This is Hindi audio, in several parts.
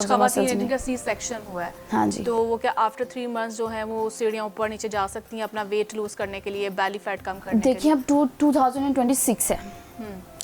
खवातीन है जिनका सी सेक्शन हुआ है, हाँ जी, तो वो क्या आफ्टर 3 मंथ्स जो है वो सीढ़ियाँ ऊपर नीचे जा सकती हैं अपना वेट लूज करने के लिए, बेली फैट कम करने के लिए? देखिए अब 2026 है,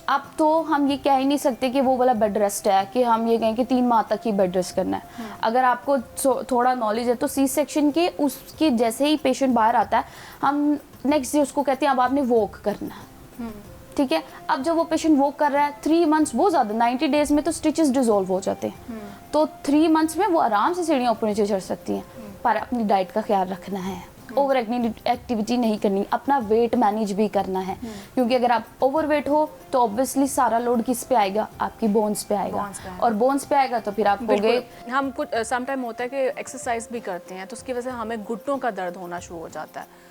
अब तो हम ये कह ही नहीं सकते कि वो वाला बेड रेस्ट है कि हम ये कहें कि 3 माह तक ही बेड रेस्ट करना है। अगर आपको थोड़ा नॉलेज है तो सी सेक्शन के उसके जैसे ही पेशेंट बाहर आता है हम नेक्स्ट डे उसको कहते हैं अब आपने वॉक करना है, ठीक है। अब जब वो पेशेंट वॉक कर रहा है 3 मंथ्स बहुत ज़्यादा, 90 डेज में तो स्टिचेस डिसॉल्व हो जाते हैं, तो 3 मंथ्स में वो आराम से सीढ़ियाँ ऊपर नीचे चढ़ सकती हैं, पर अपनी डाइट का ख्याल रखना है, ओवर एक्टिविटी नहीं करनी, अपना वेट मैनेज भी करना है, क्योंकि अगर आप ओवर वेट हो तो ऑब्वियसली सारा लोड किस पे आएगा, आपकी बोन्स पे आएगा, और बोन्स पे आएगा तो फिर आप होगे। हम कुछ सम टाइम होता है कि एक्सरसाइज भी करते हैं तो उसकी वजह से हमें घुटनों का दर्द होना शुरू हो जाता है,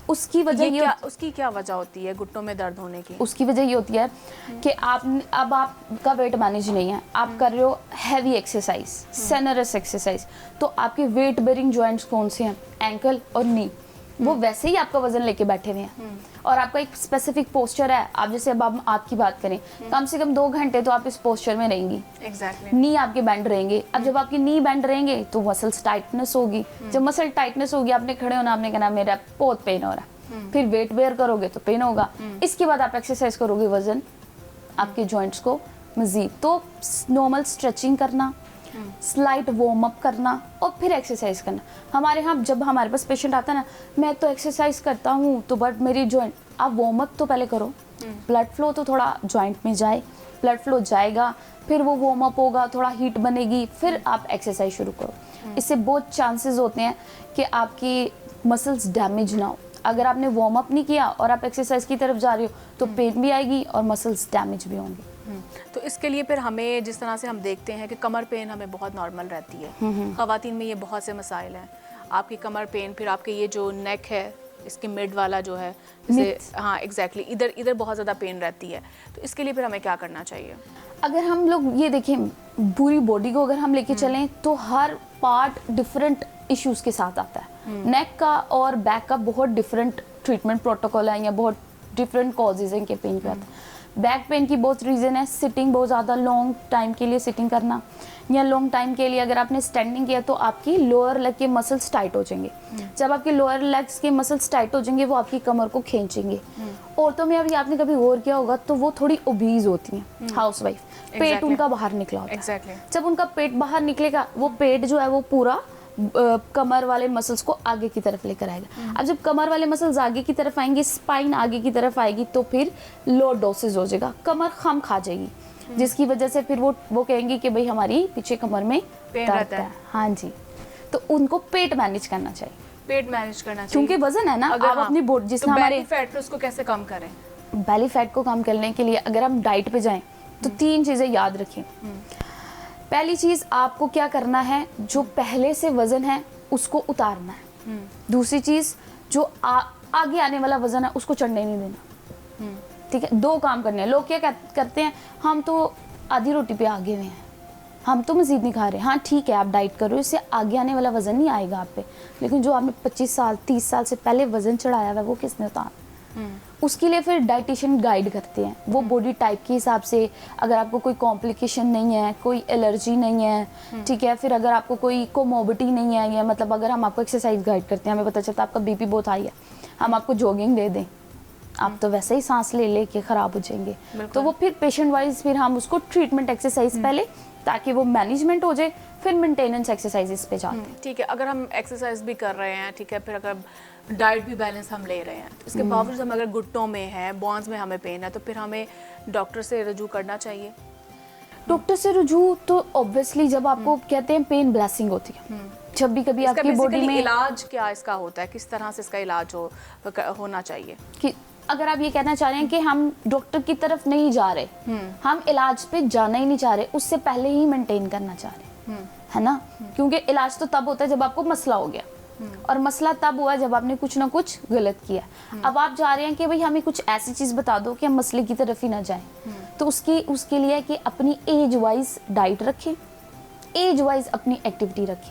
उसकी वजह उसकी क्या वजह होती है घुटनों में दर्द होने की? उसकी वजह ये होती है कि अब आपका वेट मैनेज नहीं है, आप कर रहे हो हैवी एक्सरसाइज, सेनरस एक्सरसाइज, तो आपके वेट बेरिंग जॉइंट्स कौन से हैं, एंकल और नी, वो वैसे ही आपका वजन लेके बैठे हुए हैं, और आपका एक स्पेसिफिक पोस्चर है। आप जैसे अब हम आपकी बात करें, कम से कम 2 घंटे तो आप इस पोस्चर में रहेंगी, नी आपके बैंड रहेंगे। अब जब आपकी नी बैंड रहेंगे तो मसल्स टाइटनेस होगी, जब मसल टाइटनेस होगी आपने खड़े होना, आपने कहना मेरा बहुत पेन हो रहा है, फिर वेट बेयर करोगे तो पेन होगा, इसके बाद आप एक्सरसाइज करोगे वजन आपके जॉइंट्स को मजीद, तो नॉर्मल स्ट्रेचिंग करना, स्लाइट वार्म अप करना और फिर एक्सरसाइज करना। हमारे यहाँ जब हमारे पास पेशेंट आता है ना, मैं तो एक्सरसाइज करता हूँ तो बट मेरी जॉइंट, आप वार्म अप तो पहले करो, ब्लड फ्लो तो थोड़ा जॉइंट में जाए, ब्लड फ्लो जाएगा, फिर वो वार्म अप होगा, थोड़ा हीट बनेगी, फिर आप एक्सरसाइज शुरू करो। इससे बहुत चांसेस होते हैं कि आपकी मसल्स डैमेज ना हो। अगर आपने वार्म अप नहीं किया और आप एक्सरसाइज की तरफ जा रहे हो तो पेन भी आएगी और मसल्स डैमेज भी होंगे। तो इसके लिए फिर हमें जिस तरह से हम देखते हैं कि कमर पेन हमें बहुत नॉर्मल रहती है, खवातीन में ये बहुत से मसाइल हैं, आपकी कमर पेन, फिर आपके ये जो नेक है इसके मिड वाला जो है जैसे, हाँ एग्जैक्टली, इधर बहुत ज़्यादा पेन रहती है, तो इसके लिए फिर हमें क्या करना चाहिए? अगर हम लोग ये देखें पूरी बॉडी को अगर हम लेके चलें तो हर पार्ट डिफरेंट इश्यूज के साथ आता है। नेक का और बैक का बहुत डिफरेंट ट्रीटमेंट प्रोटोकॉल है या बहुत डिफरेंट कॉजेज हैं इनके पेन के आता है। बैक पेन की बहुत रीज़न है, सिटिंग बहुत ज़्यादा लॉन्ग टाइम के लिए सिटिंग करना, या लॉन्ग टाइम के लिए अगर आपने स्टैंडिंग किया तो आपकी लोअर लेग के मसल्स टाइट हो जाएंगे, जब आपके लोअर लेग्स के मसल्स टाइट हो जाएंगे वो आपकी कमर को खींचेंगे। औरतों में अभी आपने कभी गौर किया होगा तो वो थोड़ी ओबीज होती हैं, हाउसवाइफ, पेट उनका बाहर निकला होता है। जब उनका पेट बाहर निकलेगा वो पेट जो है वो पूरा कमर वाले मसल्स को आगे की तरफ लेकर आएगा। अब जब कमर वाले मसल्स आगे की तरफ आएंगे, स्पाइन आगे की तरफ आएगी, तो फिर लॉर्डोसिस हो जाएगा, कमर खम खा जाएगी, जिसकी वजह से फिर वो कहेंगी कि भाई हमारी पीछे कमर में पेन रहता है। हाँ जी, तो उनको पेट मैनेज करना चाहिए, पेट मैनेज करना चाहिए, क्योंकि वजन है ना। आप अपनी बॉडी जिसमें हमारे फैट उसको कैसे कम करें? बेली फैट को कम करने के लिए अगर हम डाइट पे जाएं तो 3 चीजें याद रखें। पहली चीज आपको क्या करना है, जो पहले से वजन है उसको उतारना है। दूसरी चीज जो आगे आने वाला वजन है उसको चढ़ने नहीं देना, ठीक है। 2 काम करने हैं। लोग क्या करते हैं, हम तो आधी रोटी पे आगे हुए हैं, हम तो मजीद नहीं खा रहे। हाँ ठीक है, आप डाइट करो, इससे आगे आने वाला वजन नहीं आएगा आप पे, लेकिन जो आपने 25 साल 30 साल से पहले वजन चढ़ाया हुआ वो किसने उतारा? उसके लिए फिर डाइटिशियन गाइड करते हैं, वो बॉडी टाइप के हिसाब से, अगर आपको कोई कॉम्प्लिकेशन नहीं है, कोई एलर्जी नहीं है, ठीक है, फिर अगर आपको कोई कोमोबिटी नहीं है, या मतलब अगर हम आपको एक्सरसाइज गाइड करते हैं, हमें पता चलता है आपका बीपी बहुत हाई है, हम आपको जॉगिंग दे दें, आप तो वैसे ही सांस ले के ख़राब हो जाएंगे, तो वो फिर पेशेंट वाइज फिर हम उसको ट्रीटमेंट एक्सरसाइज पहले, ताकि वो मैनेजमेंट हो जाए, फिर मेंटेनेंस एक्सरसाइजेस पे जाते हैं। ठीक है, अगर हम एक्सरसाइज भी कर रहे हैं, ठीक है, फिर अगर डाइट भी बैलेंस हम ले रहे हैं, इसके बावजूद हम अगर घुटनों में है, बॉन्स में हमें पेन है, तो फिर हमें डॉक्टर से रुजू करना चाहिए। डॉक्टर से रुजू तो ऑब्वियसली जब आपको कहते हैं पेन ब्लेसिंग होती है, जब भी कभी आपकी बॉडी में इलाज क्या इसका होता है, किस तरह से इसका इलाज होना चाहिए? कि अगर आप ये कहना चाह रहे हैं कि हम डॉक्टर की तरफ नहीं जा रहे, हम इलाज पे जाना ही नहीं चाह रहे, उससे पहले ही मेंटेन करना चाह रहे, है ना, क्योंकि इलाज तो तब होता है जब आपको मसला हो गया, और मसला तब हुआ जब आपने कुछ ना कुछ गलत किया। अब आप जा रहे हैं कि भाई हमें कुछ ऐसी चीज बता दो कि हम मसले की तरफ ही ना जाएं, तो उसके लिए कि अपनी एज वाइज डाइट रखें, एज वाइज अपनी एक्टिविटी रखें।